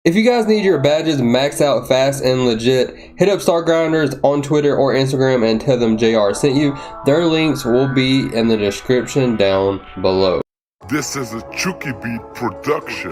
If you guys need your badges maxed out fast and legit, hit up Star Grinders on Twitter or Instagram and tell them JR sent you. Their links will be in the description down below. This is a Chuki Beat production.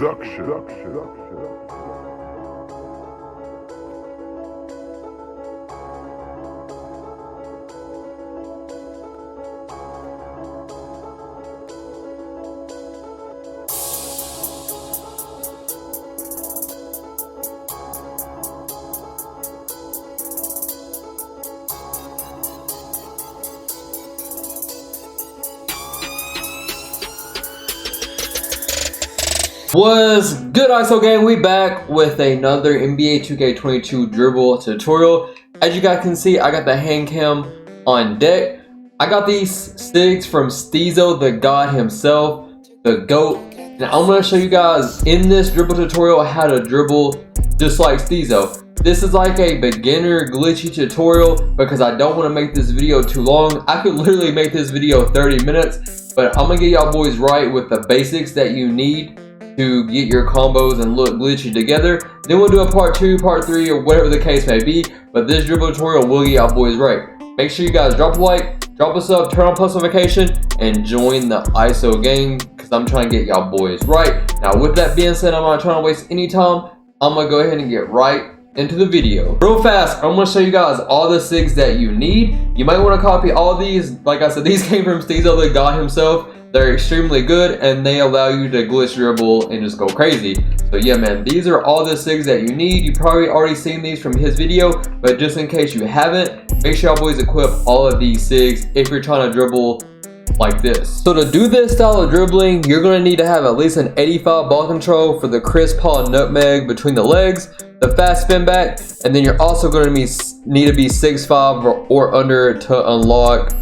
What's good, ISO gang? We back with another NBA 2K22 Dribble tutorial. As you guys can see, I got the Handcam on deck. I got these sticks from Steezo, the god himself, the GOAT. And I'm going to show you guys in this dribble tutorial how to dribble just like Steezo. This is like a beginner glitchy tutorial because I don't want to make this video too long. I could literally make this video 30 minutes, but I'm going to get y'all boys right with the basics that you need to get your combos and look glitchy together. Then we'll do a part 2, part 3, or whatever the case may be. But this dribble tutorial will get y'all boys right. Make sure you guys drop a like, drop a sub, turn on post notification, and join the ISO gang because I'm trying to get y'all boys right. Now with that being said, I'm not trying to waste any time. I'm gonna go ahead and get right into the video. Real fast, I'm gonna show you guys all the SIGs that you need. You might want to copy all of these. Like I said, these came from Steezo, the god himself. They're extremely good and they allow you to glitch dribble and just go crazy. So yeah man, these are all the SIGs that you need. You probably already seen these from his video, but just in case you haven't, make sure y'all boys equip all of these SIGs if you're trying to dribble like this. So to do this style of dribbling, you're going to need to have at least an 85 ball control for the crisp paw nutmeg between the legs, the fast spin back, and then you're also going to need to be 6'5" or under to unlock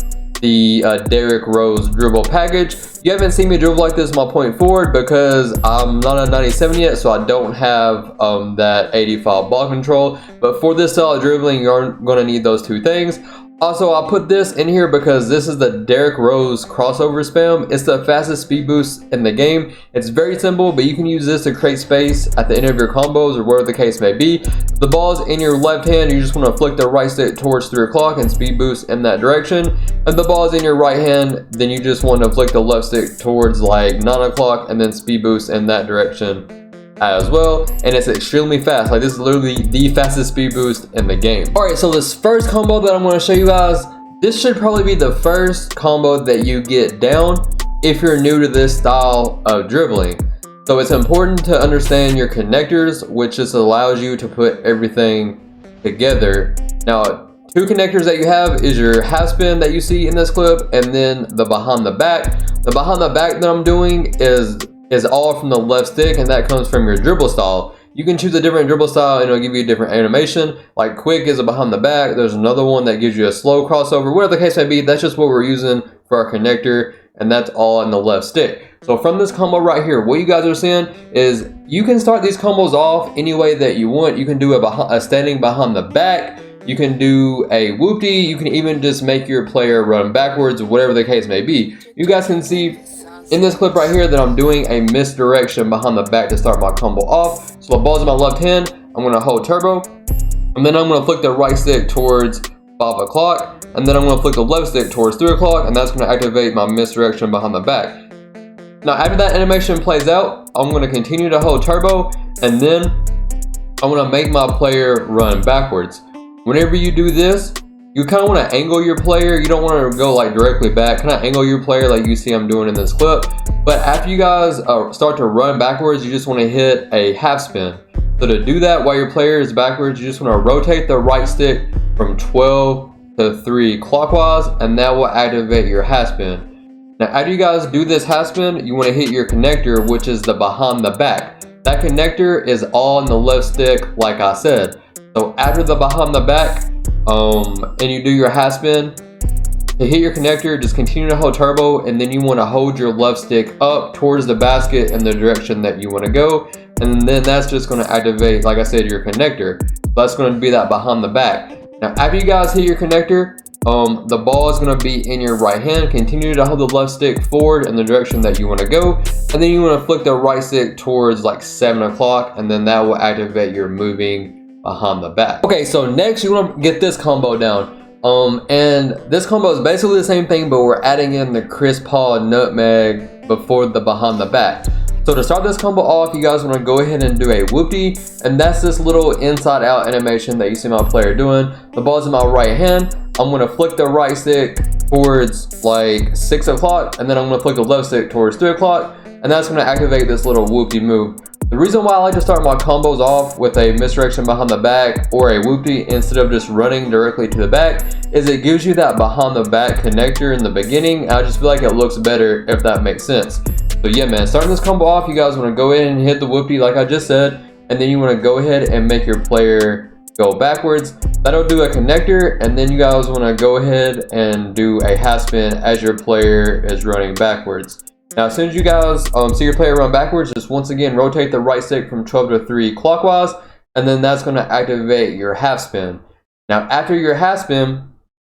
the Derrick Rose dribble package. You haven't seen me dribble like this my point forward because I'm not a 97 yet, so I don't have that 85 ball control. But for this style of dribbling, you're going to need those two things. Also, I put this in here because this is the Derrick Rose crossover spam. It's the fastest speed boost in the game. It's very simple, but you can use this to create space at the end of your combos or whatever the case may be. The ball's in your left hand, you just want to flick the right stick towards 3 o'clock and speed boost in that direction. And the ball's in your right hand, then you just want to flick the left stick towards like 9 o'clock and then speed boost in that direction as well. And it's extremely fast. Like this is literally the fastest speed boost in the game. All right, so this first combo that I'm going to show you guys, this should probably be the first combo that you get down if you're new to this style of dribbling. So it's important to understand your connectors, which just allows you to put everything together. Now, two connectors that you have is your half spin that you see in this clip, and then the behind the back. The behind the back that I'm doing is all from the left stick, and that comes from your dribble style. You can choose a different dribble style and it'll give you a different animation. Like quick is a behind the back. There's another one that gives you a slow crossover. Whatever the case may be, that's just what we're using for our connector, and that's all in the left stick. So from this combo right here, what you guys are seeing is you can start these combos off any way that you want. You can do a standing behind the back. You can do a whoopty. You can even just make your player run backwards, whatever the case may be. You guys can see in this clip right here that I'm doing a misdirection behind the back to start my combo off. So the ball's in my left hand, I'm going to hold turbo, and then I'm going to flick the right stick towards 5 o'clock, and then I'm going to flick the left stick towards 3 o'clock, and that's going to activate my misdirection behind the back. Now after that animation plays out, I'm going to continue to hold turbo, and then I'm going to make my player run backwards. Whenever you do this, you kind of want to angle your player. You don't want to go like directly back. Kind of angle your player like you see I'm doing in this clip. But after you guys start to run backwards, you just want to hit a half spin. So to do that while your player is backwards, you just want to rotate the right stick from 12 to 3 clockwise, and that will activate your half spin. Now after you guys do this half spin, you want to hit your connector, which is the behind the back. That connector is all in the left stick like I said. So after the behind the back, and you do your half spin, to hit your connector, just continue to hold turbo, and then you want to hold your left stick up towards the basket in the direction that you want to go, and then that's just going to activate, like I said, your connector. So that's going to be that behind the back. Now after you guys hit your connector, the ball is going to be in your right hand. Continue to hold the left stick forward in the direction that you want to go, and then you want to flick the right stick towards like 7 o'clock, and then that will activate your moving behind the back. Okay, so next you want to get this combo down. And this combo is basically the same thing, but we're adding in the crisp paw nutmeg before the behind the back. So to start this combo off, you guys want to go ahead and do a whoopty, and that's this little inside out animation that you see my player doing. The ball's in my right hand. I'm going to flick the right stick towards like 6 o'clock, and then I'm going to flick the left stick towards 3 o'clock, and that's going to activate this little whoopty move. The reason why I like to start my combos off with a misdirection behind the back or a whoopty instead of just running directly to the back is it gives you that behind the back connector in the beginning. I just feel like it looks better, if that makes sense. So yeah, man, starting this combo off, you guys want to go ahead and hit the whoopty like I just said, and then you want to go ahead and make your player go backwards. That'll do a connector, and then you guys want to go ahead and do a half spin as your player is running backwards. Now, as soon as you guys see your player run backwards, just once again rotate the right stick from 12 to 3 clockwise, and then that's going to activate your half spin. Now, after your half spin,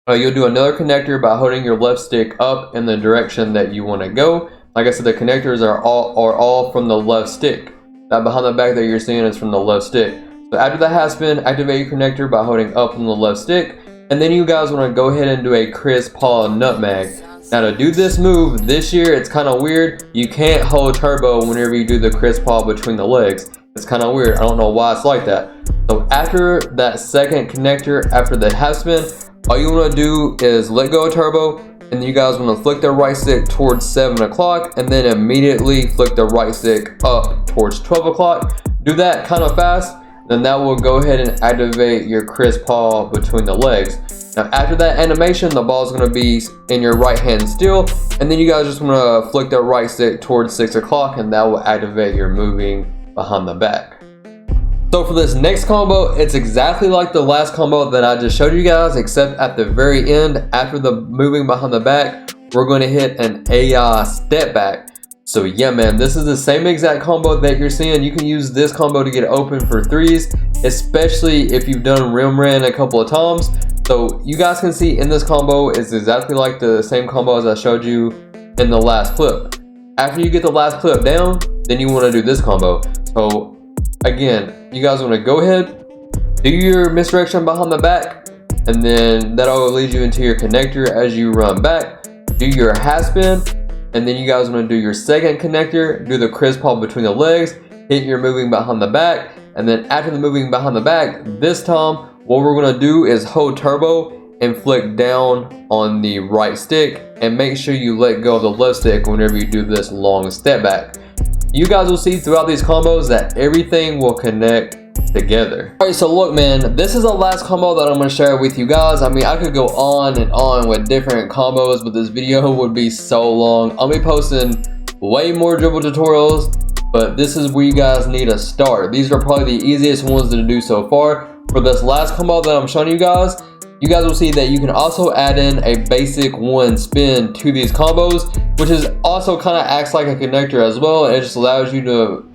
you'll do another connector by holding your left stick up in the direction that you want to go. Like I said, the connectors are all from the left stick. That behind the back that you're seeing is from the left stick. So after the half spin, activate your connector by holding up on the left stick, and then you guys want to go ahead and do a crisp paw nutmeg. Now to do this move this year, it's kind of weird. You can't hold turbo whenever you do the crisp paw between the legs. It's kind of weird. I don't know why it's like that. So after that second connector, after the half spin, all you want to do is let go of turbo, and you guys want to flick the right stick towards 7 o'clock, and then immediately flick the right stick up towards 12 o'clock. Do that kind of fast, then that will go ahead and activate your crisp paw between the legs. Now after that animation, the ball is going to be in your right hand still, and then you guys just want to flick the right stick towards 6 o'clock, and that will activate your moving behind the back. So for this next combo, it's exactly like the last combo that I just showed you guys, except at the very end, after the moving behind the back, we're going to hit an AI step back. So yeah, man, this is the same exact combo that you're seeing. You can use this combo to get open for threes, especially if you've done rim ran a couple of times. So you guys can see in this combo, it's exactly like the same combo as I showed you in the last clip. After you get the last clip down, then you want to do this combo. So again, you guys want to go ahead, do your misdirection behind the back, and then that'll lead you into your connector as you run back. Do your half spin, and then you guys want to do your second connector, do the crisp paw between the legs, hit your moving behind the back, and then after the moving behind the back, this time what we're going to do is hold turbo and flick down on the right stick, and make sure you let go of the left stick whenever you do this long step back. You guys will see throughout these combos that everything will connect together. Alright, so look, man, this is the last combo that I'm going to share with you guys. I mean, I could go on and on with different combos, but this video would be so long. I'll be posting way more dribble tutorials, but this is where you guys need to start. These are probably the easiest ones to do so far. For this last combo that I'm showing you guys will see that you can also add in a basic one spin to these combos, which is also kind of acts like a connector as well. It just allows you to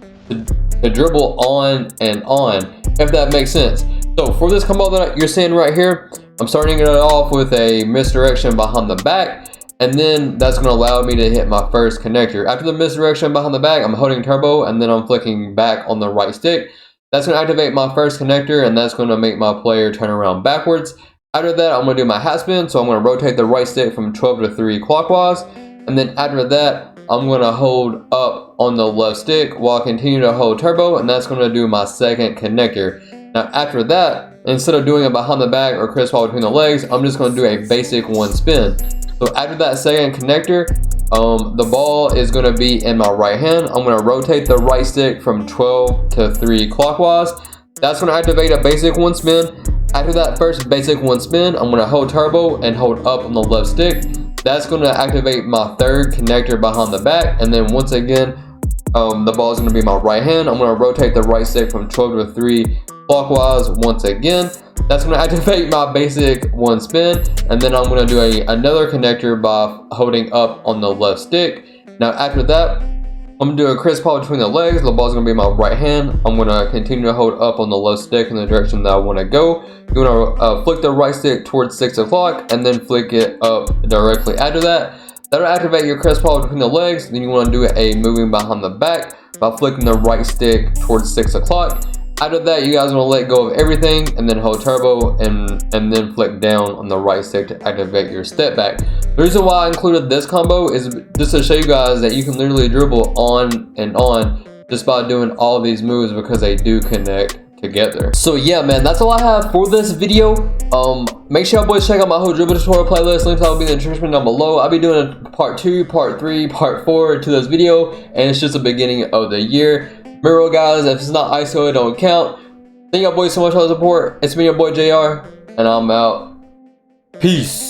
dribble on and on, if that makes sense. So for this combo that you're seeing right here, I'm starting it off with a misdirection behind the back, and then that's going to allow me to hit my first connector. After the misdirection behind the back, I'm holding turbo, and then I'm flicking back on the right stick. That's going to activate my first connector, and that's going to make my player turn around backwards. After that, I'm going to do my half spin, so I'm going to rotate the right stick from 12 to 3 clockwise, and then after that, I'm going to hold up on the left stick while I continue to hold turbo, and that's going to do my second connector. Now after that, instead of doing it behind the back or crisp paw between the legs, I'm just going to do a basic one spin. So after that second connector, the ball is going to be in my right hand. I'm going to rotate the right stick from 12 to 3 clockwise. That's going to activate a basic one spin. After that first basic one spin, I'm going to hold turbo and hold up on the left stick. That's going to activate my third connector behind the back, and then once again, the ball is going to be in my right hand. I'm going to rotate the right stick from 12 to 3 clockwise once again. That's going to activate my basic one spin, and then I'm going to do another connector by holding up on the left stick. Now after that, I'm gonna do a crisscross ball between the legs. The ball's gonna be in my right hand. I'm gonna continue to hold up on the left stick in the direction that I want to go. You wanna flick the right stick towards 6 o'clock and then flick it up directly after that. That'll activate your crisscross ball between the legs. Then you wanna do a moving behind the back by flicking the right stick towards 6 o'clock. After that, you guys want to let go of everything and then hold turbo and then flick down on the right stick to activate your step back. The reason why I included this combo is just to show you guys that you can literally dribble on and on just by doing all these moves because they do connect together. So yeah, man, that's all I have for this video. Make sure y'all boys check out my whole dribble tutorial playlist. Links will be in the description down below. I'll be doing a part 2, part 3, part 4 to this video, and it's just the beginning of the year. Remember guys, if it's not ISO, it don't count. Thank y'all boys so much for the support. It's me, your boy JR, and I'm out. Peace.